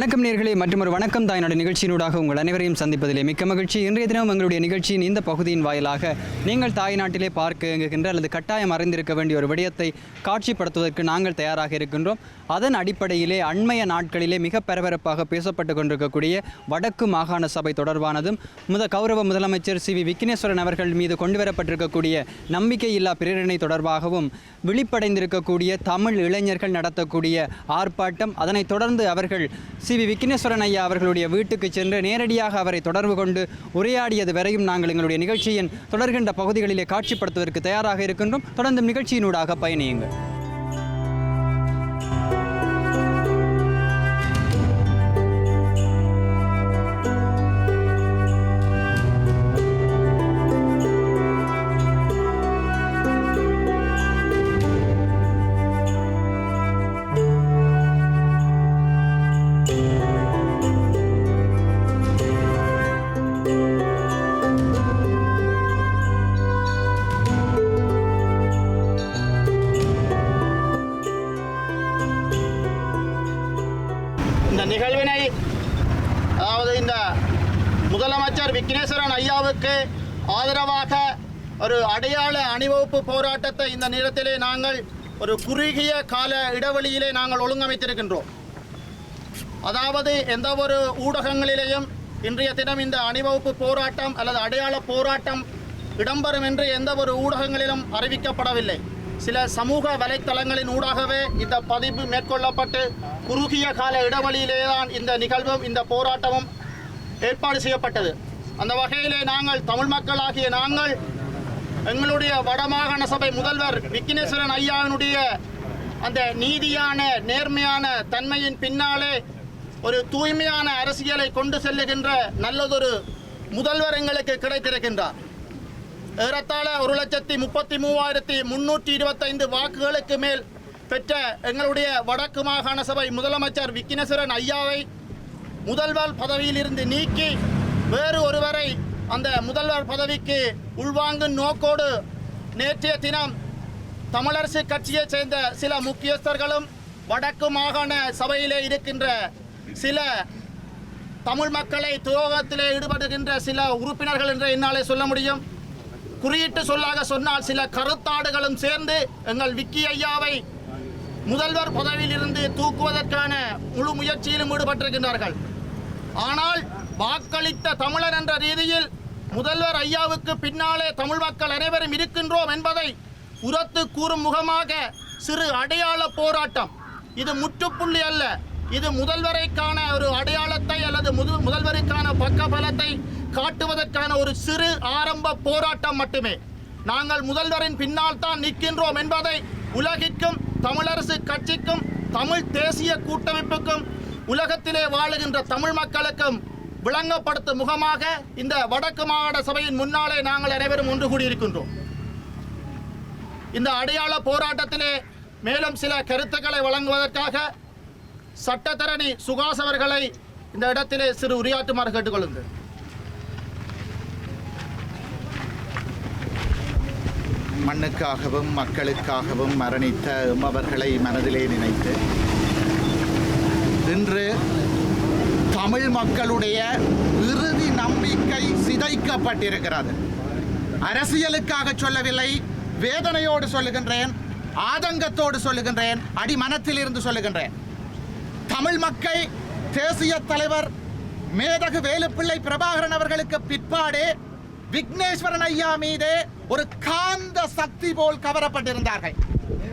வணக்கம் நேயர்களே, மற்றும் ஒரு வணக்கம் தாயினோட நிகழ்ச்சியினூடாக உங்கள் அனைவரையும் சந்திப்பதிலே மிக்க மகிழ்ச்சி. இன்றைய தினம் எங்களுடைய நிகழ்ச்சியின் இந்த பகுதியின் வாயிலாக நீங்கள் தாய்நாட்டிலே பார்க்க இயங்குகின்ற அல்லது கட்டாயம் அறிந்திருக்க வேண்டிய ஒரு விடயத்தை காட்சிப்படுத்துவதற்கு நாங்கள் தயாராக இருக்கின்றோம். அதன் அடிப்படையிலே அண்மைய நாட்களிலே மிக பரபரப்பாக பேசப்பட்டு கொண்டிருக்கக்கூடிய வடக்கு மாகாண சபை தொடர்பானதும் கௌரவ முதலமைச்சர் சி வி விக்னேஸ்வரன் அவர்கள் மீது கொண்டுவரப்பட்டிருக்கக்கூடிய நம்பிக்கையில்லா பிரேரணை தொடர்பாகவும் விழிப்படைந்திருக்கக்கூடிய தமிழ் இளைஞர்கள் நடத்தக்கூடிய ஆர்ப்பாட்டம், அதனைத் தொடர்ந்து அவர்கள் சி வி விக்னேஸ்வரன் ஐயா அவர்களுடைய வீட்டுக்கு சென்று நேரடியாக அவரை தொடர்பு கொண்டு உரையாடியது வரையும் நாங்கள் எங்களுடைய நிகழ்ச்சியின் தொடர்கின்ற பகுதிகளிலே காட்சிப்படுத்துவதற்கு தயாராக இருக்கின்றோம். தொடர்ந்து நிகழ்ச்சியினூடாக பயணியுங்கள். நிகழ்வினை இந்த முதலமைச்சர் விக்னேஸ்வரன் ஐயாவுக்கு ஆதரவாக ஒரு அடையாள அணிவகுப்பு போராட்டத்தை இந்த நேரத்திலே நாங்கள் ஒரு குறுகிய கால இடைவெளியிலே நாங்கள் ஒழுங்கமைத்திருக்கின்றோம். அதாவது எந்த ஒரு ஊடகங்களிலேயும் இன்றைய தினம் இந்த அணிவகுப்பு போராட்டம் அல்லது அடையாள போராட்டம் இடம்பெறும் என்று எந்த ஒரு ஊடகங்களிலும் அறிவிக்கப்படவில்லை. சில சமூக வலைத்தளங்களின் ஊடாகவே இந்த பதிவு மேற்கொள்ளப்பட்டு குறுகிய கால இடைவெளியிலே தான் இந்த நிகழ்வும் இந்த போராட்டமும் ஏற்பாடு செய்யப்பட்டது. அந்த வகையிலே நாங்கள் தமிழ் மக்களாகிய நாங்கள் எங்களுடைய வடமாகாண சபை முதல்வர் விக்னேஸ்வரன் ஐயாவினுடைய அந்த நீதியான நேர்மையான தன்மையின் பின்னாலே ஒரு தூய்மையான அரசியலை கொண்டு செல்லுகின்ற நல்லதொரு முதல்வர் எங்களுக்கு கிடைத்திருக்கின்றார். ஏறத்தாழ 1,33,325 வாக்குகளுக்கு மேல் பெற்ற எங்களுடைய வடக்கு மாகாண சபை முதலமைச்சர் விக்னேஸ்வரன் ஐயாவை முதல்வர் பதவியில் இருந்து நீக்கி வேறு ஒருவரை அந்த முதல்வர் பதவிக்கு உள்வாங்கும் நோக்கோடு நேற்றைய தினம் தமிழரசு கட்சியைச் சேர்ந்த சில முக்கியஸ்தர்களும் வடக்கு மாகாண சபையிலே இருக்கின்ற சில தமிழ் மக்களை துரோகத்திலே ஈடுபடுகின்ற சில உறுப்பினர்கள் என்று என்னாலே சொல்ல முடியும். குறியீட்டு சொல்லாக சொன்னால் சில கருத்தாடுகளும் சேர்ந்து எங்கள் விக்கி ஐயாவை முதல்வர் பதவியில் இருந்து தூக்குவதற்கான முழு முயற்சியிலும் ஈடுபட்டிருக்கின்றார்கள். ஆனால் வாக்களித்த தமிழர் என்ற ரீதியில் முதல்வர் ஐயாவுக்கு பின்னாலே தமிழ் மக்கள் அனைவரும் இருக்கின்றோம் என்பதை உரத்து கூறும் முகமாக சிறு அடையாள போராட்டம். இது முற்றுப்புள்ளி அல்ல, இது முதல்வரைக்கான ஒரு அடையாளத்தை அல்லது முதல்வருக்கான பக்கபலத்தை காட்டுவதற்கான ஒரு சிறு ஆரம்ப போராட்டம் மட்டுமே. நாங்கள் முதல்வரின் பின்னால் தான் நிற்கின்றோம் என்பதை உலகிற்கும் தமிழரசு கட்சிக்கும் தமிழ் தேசிய கூட்டமைப்புக்கும் உலகத்திலே வாழுகின்ற தமிழ் மக்களுக்கும் விளங்கப்படுத்தும் முகமாக இந்த வடக்கு மாகாண சபையின் முன்னாலே நாங்கள் அனைவரும் ஒன்று கூடியிருக்கின்றோம். இந்த அடையாள போராட்டத்திலே மேலும் சில கருத்துக்களை வழங்குவதற்காக சட்டத்தரணி சுகாஸ் அவர்களை இந்த இடத்திலே சிறு உரையாற்றுமாறு கேட்டுக்கொள்ளுங்கள். மண்ணுக்காகவும் மக்களுக்காகவும் மரணித்த அவர்களை மனதிலே நினைத்து இன்று தமிழ் மக்களுடைய இறுதி நம்பிக்கை சிதைக்கப்பட்டிருக்கிறது. அரசியலுக்காக சொல்லவில்லை, வேதனையோடு சொல்லுகின்றேன், ஆதங்கத்தோடு சொல்லுகின்றேன், அடிமனத்தில் இருந்து சொல்லுகின்றேன். தமிழ் மக்கள் தேசிய தலைவர் மேதகு வேலுப்பிள்ளை பிரபாகரன் அவர்களுக்கு பிற்பாடு விக்னேஸ்வரன் ஐயா மீது ஒரு காந்த சக்தி போல் கவரப்பட்டிருந்தார்கள்.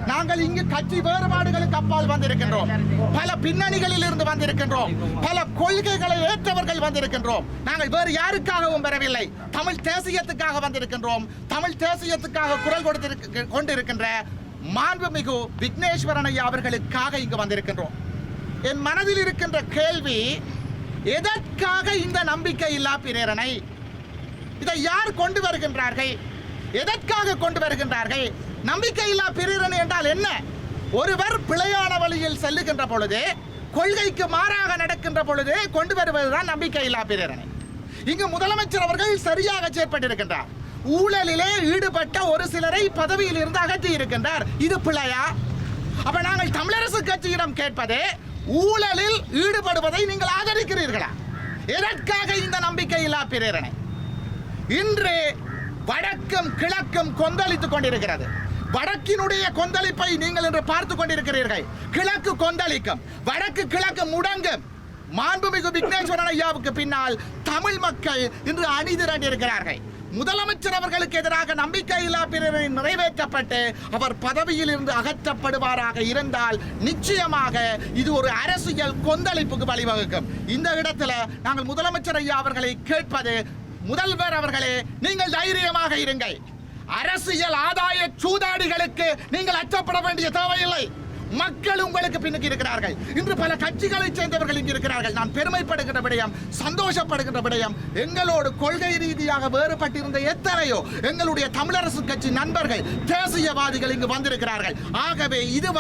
நாங்கள் இங்கு கட்சி வேறுபாடுகளுக்கு அப்பால் வந்திருக்கின்றோம், பல பின்னணிகளில் இருந்து வந்திருக்கின்றோம், பல கொள்கைகளை ஏற்றவர்கள் வந்திருக்கின்றோம். நாங்கள் வேறு யாருக்காகவும் வரவில்லை, தமிழ் தேசியத்துக்காக வந்திருக்கின்றோம். தமிழ் தேசியத்துக்காக குரல் கொண்டிருக்கின்ற மாண்புமிகு விக்னேஸ்வரன் ஐயா அவர்களுக்காக இங்கு வந்திருக்கின்றோம். என் மனதில் இருக்கின்ற கேள்வி, எதற்காக இந்த நம்பிக்கை இல்லா பிரேரணை? இதை யார் கொண்டு வருகின்றார்கள்? எதற்காக கொண்டு வருகின்றார்கள்? நம்பிக்கையில்லா பிரேரணை என்றால் என்ன? ஒருவர் பிழையான வழியில் செல்லுகின்ற பொழுது, கொள்கைக்கு மாறாக நடக்கின்ற பொழுது கொண்டு வருவதுதான் நம்பிக்கையில்லா பிரேரணை. இங்கு முதலமைச்சர் அவர்கள் சரியாக செயற்பட்டிருக்கின்றார். ஊழலிலே ஈடுபட்ட ஒரு சிலரை பதவியில் இருந்து அகற்றி இருக்கின்றார். இது பிழையா? அப்ப நாங்கள் தமிழரசு கட்சியிடம் கேட்பது, ஊழலில் ஈடுபடுவதை நீங்கள் ஆதரிக்கிறீர்களா? எதற்காக இந்த நம்பிக்கையில்லா பிரேரணை? இன்று வடக்கும் கிழக்கும் கொந்தளித்துக் கொண்டிருக்கிறது. வடக்கினுடைய கொந்தளிப்பை நீங்கள் இன்று பார்த்துக் கொண்டிருக்கிறீர்கள். கிழக்கு கொந்தளிக்கும், வடக்கு கிழக்கு முடங்கும். மாண்புமிகு விக்னேஸ்வரன் ஐயாவுக்கு பின்னால் தமிழ் மக்கள் இன்று அணிதிரண்டு இருக்கிறார்கள். முதலமைச்சர் அவர்களுக்கு எதிராக நம்பிக்கையில்லா பிரேரணை நிறைவேற்றப்பட்டு அவர் பதவியில் இருந்து அகற்றப்படுவாராக இருந்தால் நிச்சயமாக இது ஒரு அரசியல் கொந்தளிப்புக்கு வழிவகுக்கும். இந்த இடத்துல நாங்கள் முதலமைச்சர் ஐயா அவர்களை கேட்பது, முதல்வர் அவர்களே, நீங்கள் தைரியமாக இருங்கள். அரசியல் ஆதாய சூதாடிகளுக்கு நீங்கள் அச்சப்பட வேண்டிய தேவையில்லை. மக்கள் உங்களுக்கு பின்னுக்கு இருக்கிறார்கள். இன்று பல கட்சிகளைச் சேர்ந்தவர்கள் இங்கு இருக்கிறார்கள். நான் பெருமைப்படுகின்ற விடயம், சந்தோஷப்படுகின்ற விடயம், எங்களோடு கொள்கை ரீதியாக வேறுபட்டிருந்த எத்தனையோ எங்களுடைய தமிழரசு கட்சி நண்பர்கள், தேசியவாதிகள் இங்கு வந்திருக்கிறார்கள். ஆகவே இது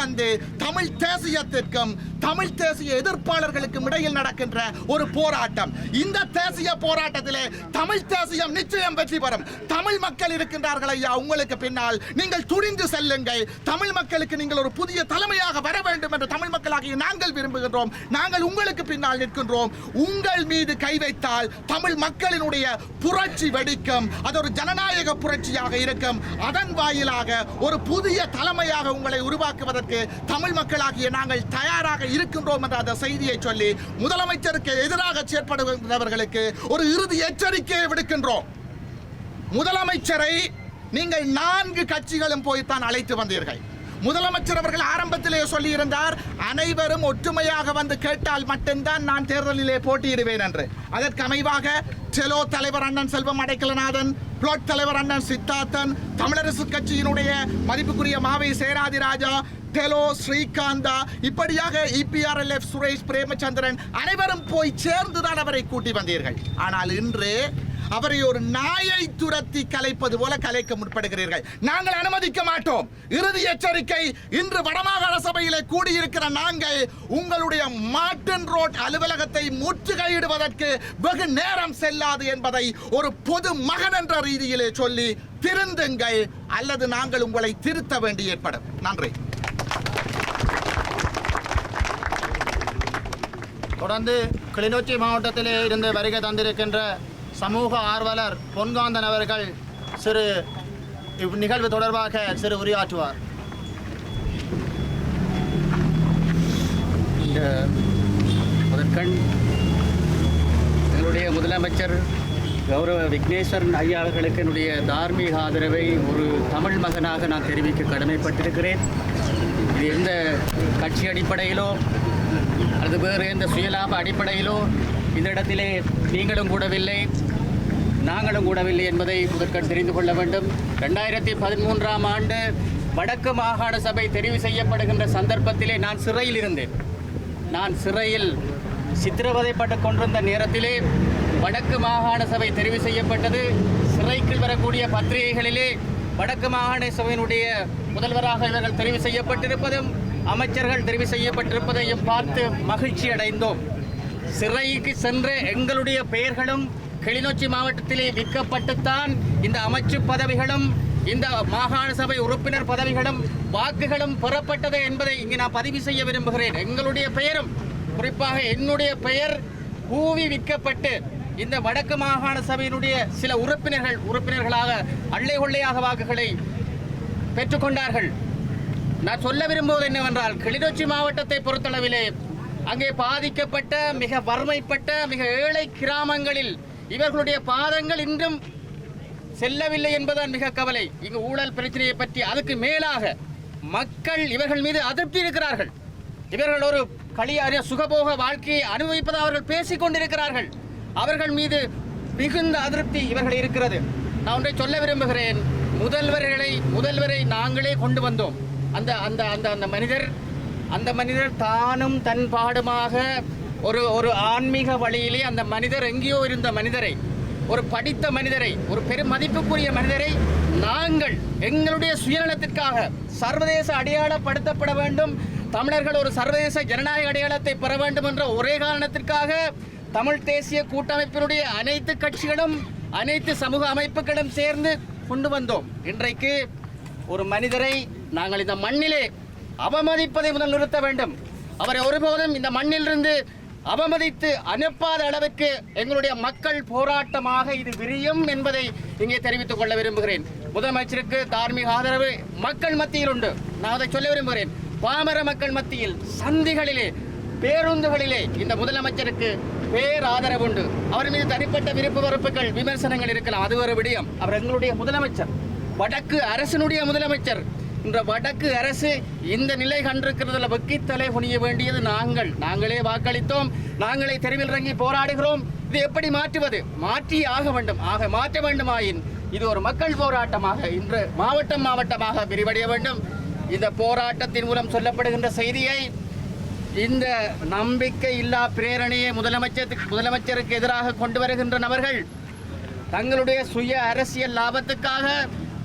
தமிழ் தேசியத்திற்கும் தமிழ் தேசிய எதிர்ப்பாளர்களுக்கும் இடையில் நடக்கின்ற ஒரு போராட்டம். இந்த தேசிய போராட்டத்திலே தமிழ் தேசியம் நிச்சயம் வெற்றி பெறும். தமிழ் மக்கள் இருக்கின்றார்கள் ஐயா உங்களுக்கு பின்னால். நீங்கள் துணிந்து செல்லுங்கள். தமிழ் மக்களுக்கு நீங்கள் ஒரு புதிய தலைமையாக வர வேண்டும் என்று தமிழ் மக்களாகிய நாங்கள் விரும்புகின்றோம். நாங்கள் உங்களுக்கு பின்னால் நிற்கின்றோம். உங்கள் மீது கை வைத்தால் தமிழ் மக்களினுடைய புரட்சி வெடிக்கும். அது ஒரு ஜனநாயக புரட்சியாக இருக்கும். அதன் வாயிலாக ஒரு புதிய தலைமையாக உங்களை உருவாக்குவதற்கு தமிழ் மக்களாகிய நாங்கள் தயாராக இருக்கின்றோம் என்ற அந்த செய்தியை சொல்லி முதலமைச்சருக்கு எதிராக செயற்படுகின்றவர்களுக்கு ஒரு இறுதி எச்சரிக்கையை விடுக்கின்றோம். முதலமைச்சரை நீங்கள் 4 கட்சிகளும் போய்த்தான் அழைத்து வந்தீர்கள். முதலமைச்சர் அவர்கள் ஆரம்பத்திலே சொல்லியிருந்தார், அனைவரும் ஒற்றுமையாக வந்து கேட்டால் மட்டும்தான் நான் தேர்தலிலே போட்டியிடுவேன் என்று. அதற்கு அமைவாக செலோ தலைவர் அண்ணன் செல்வம் அடைக்கலநாதன், பிளாட் தலைவர் அண்ணன் சித்தார்த்தன், தமிழரசு கட்சியினுடைய மதிப்புக்குரிய மாவை சேராதிராஜா, டெலோ ஸ்ரீகாந்தா, இப்படியாக இபிஆர்எல்எஃப் சுரேஷ் பிரேமச்சந்திரன் அனைவரும் போய் சேர்ந்துதான் அவரை கூட்டி வந்தீர்கள். ஆனால் இன்று அவரை ஒரு நாயை துரத்தி கலைப்பது போல கலைக்க முற்படுகிறீர்கள். நாங்கள் அனுமதிக்க மாட்டோம். இறுதி எச்சரிக்கை, இன்று வடமாகாண சபையிலே கூடியிருக்கிற நாங்கள் உங்களுடைய மார்டன் ரோட் அலுவலகத்தை முற்றுகையிடுவதற்கு வெகு நேரம் செல்லாது என்பதை ஒரு பொது மகன் என்ற ரீதியிலே சொல்லி திருந்துங்கள், அல்லது நாங்கள் உங்களை திருத்த வேண்டி ஏற்படும். நன்றி. தொடர்ந்து கிளிநொச்சி மாவட்டத்திலே இருந்து வருகை தந்திருக்கின்ற சமூக ஆர்வலர் பொன்காந்தன் அவர்கள் நிகழ்வு தொடர்பாக உரையாற்றுவார். இந்த முதற்கண் எங்களுடைய முதலமைச்சர் கௌரவ விக்னேஸ்வரன் ஐயா அவர்களுக்கு என்னுடைய தார்மீக ஆதரவை ஒரு தமிழ் மகனாக நான் தெரிவிக்க கடமைப்பட்டிருக்கிறேன். இது எந்த கட்சி அடிப்படையிலோ அல்லது வேறு எந்த சுயலாப அடிப்படையிலோ இந்த இடத்திலே நீங்களும் கூடவில்லை, நாங்களும் கூடவில்லை என்பதை முதற்கண் தெரிந்து கொள்ள வேண்டும். 2013ஆம் ஆண்டு வடக்கு மாகாண சபை தெரிவு செய்யப்படுகின்ற சந்தர்ப்பத்திலே நான் சிறையில் இருந்தேன். நான் சிறையில் சித்திரவதைப்பட்டு கொண்டிருந்த நேரத்திலே வடக்கு மாகாண சபை தெரிவு செய்யப்பட்டது. சிறைக்கு வரக்கூடிய பத்திரிகைகளிலே வடக்கு மாகாண சபையினுடைய முதல்வராக இவர்கள் தெரிவு செய்யப்பட்டிருப்பதும் அமைச்சர்கள் தெரிவு செய்யப்பட்டிருப்பதையும் பார்த்து மகிழ்ச்சி அடைந்தோம். சிறைக்கு சென்ற எங்களுடைய பெயர்களும் கிளிநொச்சி மாவட்டத்திலே விற்கப்பட்டுத்தான் இந்த அமைச்சு பதவிகளும் இந்த மாகாண சபை உறுப்பினர் பதவிகளும் வாக்குகளும் பெறப்பட்டது என்பதை இங்கு நான் பதிவு செய்ய விரும்புகிறேன். எங்களுடைய பெயரும், குறிப்பாக என்னுடைய பெயர் கூவி விற்கப்பட்டு இந்த வடக்கு மாகாண சபையினுடைய சில உறுப்பினர்களாக அள்ளை கொள்ளையாக வாக்குகளை பெற்றுக்கொண்டார்கள். நான் சொல்ல விரும்புவது என்னவென்றால், கிளிநொச்சி மாவட்டத்தை பொறுத்தளவிலே அங்கே பாதிக்கப்பட்ட மிக வறுமைப்பட்ட மிக ஏழை கிராமங்களில் இவர்களுடைய பாதங்கள் இன்றும் செல்லவில்லை என்பதுதான் மிக கவலை. இங்கு ஊழல் பிரச்சனையை பற்றி, அதுக்கு மேலாக மக்கள் இவர்கள் மீது அதிருப்தி இருக்கிறார்கள். இவர்கள் ஒரு சுகபோக வாழ்க்கையை அனுபவிப்பதாக அவர்கள் பேசிக் கொண்டிருக்கிறார்கள். அவர்கள் மீது மிகுந்த அதிருப்தி இவர்கள் இருக்கிறது. நான் ஒன்றை சொல்ல விரும்புகிறேன். முதல்வரை நாங்களே கொண்டு வந்தோம். அந்த மனிதர் தானும் தன் பாடுமாக ஒரு ஆன்மீக வழியிலே அந்த மனிதர் எங்கேயோ இருந்த மனிதரை, ஒரு படித்த மனிதரை, ஒரு பெரும் மதிப்புக்குரிய மனிதரை நாங்கள் எங்களுடைய சுயநலத்திற்காக சர்வதேச அடையாளப்படுத்தப்பட வேண்டும், தமிழர்கள் ஒரு சர்வதேச ஜனநாயக அடையாளத்தை பெற வேண்டும் என்ற ஒரே காரணத்திற்காக தமிழ் தேசிய கூட்டமைப்பினுடைய அனைத்து கட்சிகளும் அனைத்து சமூக அமைப்புகளும் சேர்ந்து கொண்டு வந்தோம். இன்றைக்கு ஒரு மனிதரை நாங்கள் இந்த மண்ணிலே அவமதிப்பதை முதல் நிறுத்த வேண்டும். அவரை ஒருபோதும் இந்த மண்ணிலிருந்து அவமதித்து அனுப்பாத அளவுக்கு எங்களுடைய மக்கள் போராட்டமாக இது விரியும் என்பதை இங்கே தெரிவித்துக் கொள்ள விரும்புகிறேன். முதலமைச்சருக்கு தார்மீக ஆதரவு மக்கள் மத்தியில் உண்டு. நான் அதை சொல்ல விரும்புகிறேன். பாமர மக்கள் மத்தியில், சந்திகளிலே, பேருந்துகளிலே இந்த முதலமைச்சருக்கு பேராதரவு உண்டு. அவர் மீது தனிப்பட்ட விருப்பு வெறுப்புகள், விமர்சனங்கள் இருக்கலாம், அது ஒரு விடயம். அவர் எங்களுடைய முதலமைச்சர், வடக்கு அரசினுடைய முதலமைச்சர். இந்த வடக்கு அரசு இந்த நிலை கண்டிருக்கிறதுல வெக்கித்தலை குனிய வேண்டியது நாங்களே வாக்களித்தோம், நாங்களே தெருவில் இறங்கி போராடுகிறோம். இது எப்படி மாற்றுவது? மாற்றி ஆக வேண்டும். மாற்ற வேண்டுமாயின் இது ஒரு மக்கள் போராட்டமாக இன்று மாவட்டமாக விரிவடைய வேண்டும். இந்த போராட்டத்தின் மூலம் சொல்லப்படுகின்ற செய்தியை, இந்த நம்பிக்கை இல்லா பிரேரணையை முதலமைச்சருக்கு எதிராக கொண்டு வருகின்ற நபர்கள் தங்களுடைய சுய அரசியல் லாபத்துக்காக,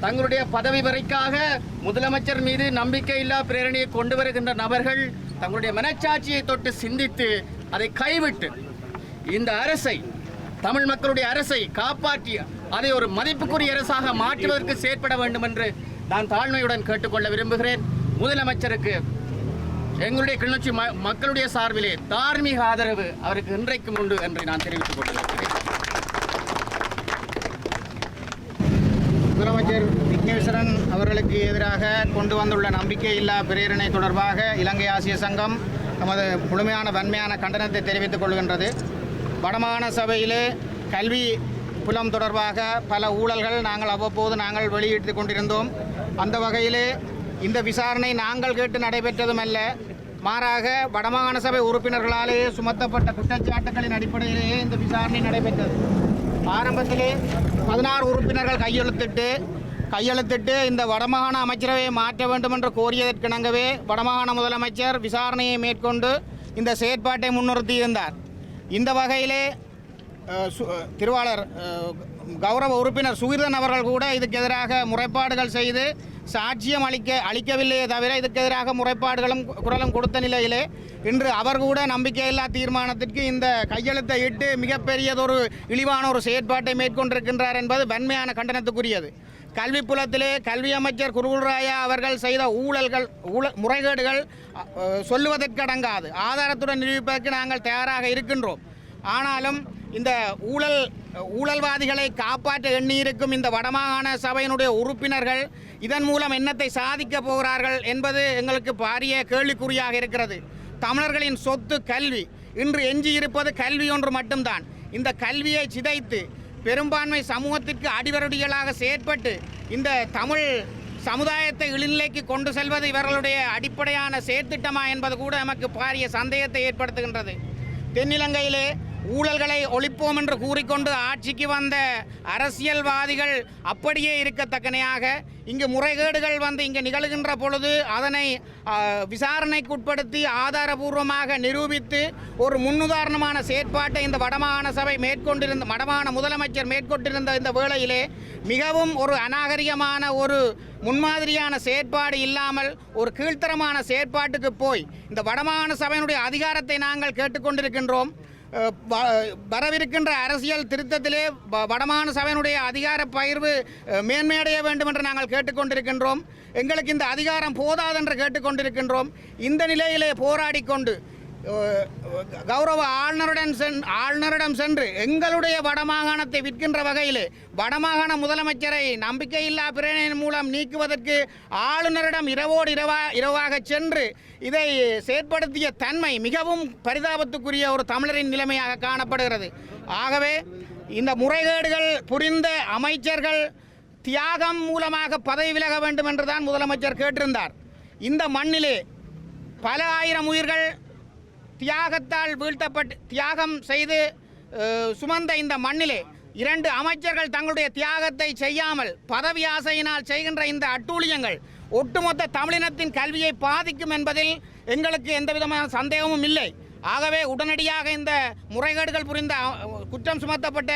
தங்களுடைய பதவி வரைக்காக முதலமைச்சர் மீது நம்பிக்கை இல்லா பிரேரணையை கொண்டு வருகின்ற நபர்கள் தங்களுடைய மனச்சாட்சியை தொட்டு சிந்தித்து அதை கைவிட்டு இந்த அரசை, தமிழ் மக்களுடைய அரசை காப்பாற்றி அதை ஒரு மதிப்புக்குரிய அரசாக மாற்றுவதற்கு செயற்பட வேண்டும் என்று நான் தாழ்மையுடன் கேட்டுக்கொள்ள விரும்புகிறேன். முதலமைச்சருக்கு எங்களுடைய கிளிநொச்சி மக்களுடைய சார்பிலே தார்மீக ஆதரவு அவருக்கு இன்றைக்கும் உண்டு என்று நான் தெரிவித்துக் கொண்டிருக்கிறேன். முதலமைச்சர் விக்னேஸ்வரன் அவர்களுக்கு எதிராக கொண்டு வந்துள்ள நம்பிக்கையில்லா பிரேரணை தொடர்பாக இலங்கை ஆசிய சங்கம் தமது முழுமையான வன்மையான கண்டனத்தை தெரிவித்துக் கொள்கின்றது. வடமாகாண சபையிலே கல்வி புலம் தொடர்பாக பல ஊழல்கள் நாங்கள் வெளியிட்டு கொண்டிருந்தோம். அந்த வகையிலே இந்த விசாரணை நாங்கள் கேட்டு நடைபெற்றதும் அல்ல, மாறாக வடமாகாண சபை உறுப்பினர்களாலேயே சுமத்தப்பட்ட குற்றச்சாட்டுகளின் அடிப்படையிலேயே இந்த விசாரணை நடைபெற்றது. ஆரம்பத்திலே 16 உறுப்பினர்கள் கையெழுத்திட்டு இந்த வடமாகாண அமைச்சரவையை மாற்ற வேண்டும் என்று கோரியதற்கிணங்கவே வடமாகாண முதலமைச்சர் விசாரணையை மேற்கொண்டு இந்த செயற்பாட்டை முன்னிறுத்தியிருந்தார். இந்த வகையிலே திருவாளர் கௌரவ உறுப்பினர் சுகிர்தன் அவர்கள் கூட இதுக்கு எதிராக முறைப்பாடுகள் செய்து சாட்சியம் அளிக்கவில்லையே தவிர இதுக்கு எதிராக முறைப்பாடுகளும் குரலும் கொடுத்த நிலையிலே இன்று அவர் கூட நம்பிக்கையில்லா தீர்மானத்திற்கு இந்த கையெழுத்தை இட்டு மிகப்பெரியதொரு இழிவான ஒரு செயற்பாட்டை மேற்கொண்டிருக்கின்றார் என்பது வன்மையான கண்டனத்துக்குரியது. கல்வி புலத்திலே கல்வி அமைச்சர் குருகுல்ராயா அவர்கள் செய்த முறைகேடுகள் சொல்லுவதற்கடங்காது. ஆதாரத்துடன் நிரூபிப்பதற்கு நாங்கள் தயாராக இருக்கின்றோம். ஆனாலும் இந்த ஊழல்வாதிகளை காப்பாற்ற எண்ணியிருக்கும் இந்த வடமாகாண சபையினுடைய உறுப்பினர்கள் இதன் மூலம் என்னத்தை சாதிக்கப் போகிறார்கள் என்பது எங்களுக்கு பாரிய கேள்விக்குறியாக இருக்கிறது. தமிழர்களின் சொத்து கல்வி. இன்று எஞ்சியிருப்பது கல்வி ஒன்று மட்டும்தான். இந்த கல்வியை சிதைத்து பெரும்பான்மை சமூகத்திற்கு அடிவருடிகளாக செயற்பட்டு இந்த தமிழ் சமுதாயத்தை இழிநிலைக்கு கொண்டு செல்வது இவர்களுடைய அடிப்படையான செயற்திட்டமா என்பது கூட நமக்கு பாரிய சந்தேகத்தை ஏற்படுத்துகின்றது. தென்னிலங்கையிலே ஊழல்களை ஒழிப்போம் என்று கூறிக்கொண்டு ஆட்சிக்கு வந்த அரசியல்வாதிகள் அப்படியே இருக்கத்தக்கனையாக இங்கு முறைகேடுகள் இங்கு நிகழ்கின்ற பொழுது அதனை விசாரணைக்குட்படுத்தி ஆதாரபூர்வமாக நிரூபித்து ஒரு முன்னுதாரணமான செயற்பாட்டை இந்த வடமாகாண சபை வடமாகாண முதலமைச்சர் மேற்கொண்டிருந்த இந்த வேளையிலே மிகவும் ஒரு அநாகரிகமான ஒரு முன்மாதிரியான செயற்பாடு இல்லாமல் ஒரு கீழ்த்தரமான செயற்பாட்டுக்கு போய் இந்த வடமாகாண சபையினுடைய அதிகாரத்தை நாங்கள் கேட்டுக்கொண்டிருக்கின்றோம். வரவிருக்கின்ற அரசியல் திருத்தத்திலே வடமாகாண சபையினுடைய அதிகார பகிர்வு மேன்மையடைய வேண்டும் என்று நாங்கள் கேட்டுக்கொண்டிருக்கின்றோம். எங்களுக்கு இந்த அதிகாரம் போதாதென்று கேட்டுக்கொண்டிருக்கின்றோம். இந்த நிலையிலே போராடி கொண்டு கௌரவ ஆளுநரிடம் சென்று எங்களுடைய வடமாகாணத்தை விற்கின்ற வகையில் வடமாகாண முதலமைச்சரை நம்பிக்கையில்லா பிரேரணையின் மூலம் நீக்குவதற்கு ஆளுநரிடம் இரவாக சென்று இதை செயற்படுத்திய தன்மை மிகவும் பரிதாபத்துக்குரிய ஒரு தமிழரின் நிலைமையாக காணப்படுகிறது. ஆகவே இந்த முறைகேடுகள் புரிந்த அமைச்சர்கள் தியாகம் மூலமாக பதவி விலக வேண்டும் என்றுதான் முதலமைச்சர் கேட்டிருந்தார். இந்த மண்ணிலே பல ஆயிரம் உயிர்கள் தியாகத்தால் தியாகம் செய்து சுமந்த இந்த மண்ணிலே 2 அமைச்சர்கள் தங்களுடைய தியாகத்தை செய்யாமல் பதவி ஆசையினால் செய்கின்ற இந்த அட்டூழியங்கள் ஒட்டுமொத்த தமிழினத்தின் கல்வியை பாதிக்கும் என்பதில் எங்களுக்கு எந்தவிதமான சந்தேகமும் இல்லை. ஆகவே உடனடியாக இந்த முறைகேடுகள் புரிந்த குற்றம் சுமத்தப்பட்ட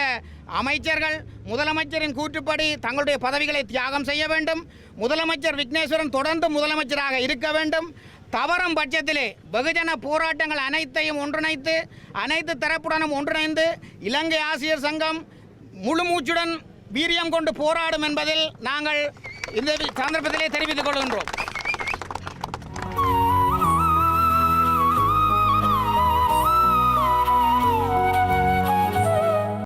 அமைச்சர்கள் முதலமைச்சரின் கூற்றுப்படி தங்களுடைய பதவிகளை தியாகம் செய்ய வேண்டும். முதலமைச்சர் விக்னேஸ்வரன் தொடர்ந்து முதலமைச்சராக இருக்க வேண்டும். தவறும் பட்சத்திலே வெகுஜன போராட்டங்கள் அனைத்தையும் ஒன்றிணைத்து அனைத்து தரப்புடனும் ஒன்றிணைந்து இலங்கை ஆசிரியர் சங்கம் முழு மூச்சுடன் வீரியம் கொண்டு போராடும் என்பதில் நாங்கள் இந்த சந்தர்ப்பத்திலே தெரிவித்துக் கொள்கின்றோம்.